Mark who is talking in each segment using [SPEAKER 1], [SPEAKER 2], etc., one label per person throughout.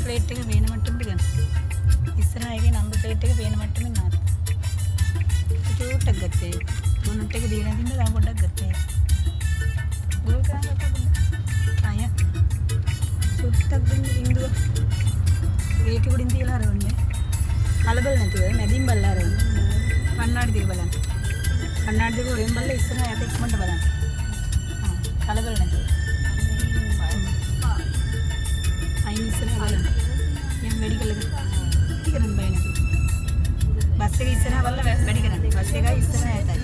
[SPEAKER 1] Plate එක වේන මට්ටමට ගන්න. ඉස්සරහා එකේ නම්බර් ප්ලේට් එක වේන මට්ටමින් නාන්න. චූට්ටක් ගත්තේ. බොනට් එක දීලා තින්න දැන් පොඩ්ඩක් ගත්තේ. ගෝල් කරන්න අපුණ. ආය. චූට්ටක් දෙන්න බින්දුව. ඒක උඩින් තියලා අරවන්නේ. කලබල නැතුව මැදින් බලලා අරවන්න. කන්නාඩි දිහා බලන්න. කන්නාඩි දිහා උඩින් බලලා ඉස්සරහා යට ඉක්මනට බලන්න. කලබල නැතුව. අයින් ඉස්සරහා බලන්න. යම් වැඩි කළද? ටිකනම් බය නැතුව. බස් එක ඉස්සරහා බලලා වැඩි කරන්න. බස් එක ඉස්සරහා යතයි.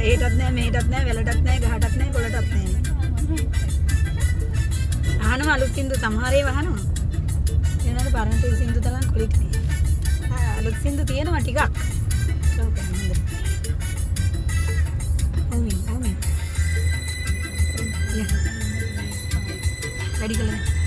[SPEAKER 1] ඒටත් නෑ මේටත් නෑ වෙලටත් නෑ ගහටත් නෑ පොළටත් නෑ. අහනවා අලුත් සින්දු සමහර ඒවා අහනවා. එනවාද පරණ තේ සින්දු තරම් ක්වොලිටි නෑ. අලුත් සින්දු තියෙනවා ටිකක්. ඒක හොඳයි. ඕමි. වැඩි කළා.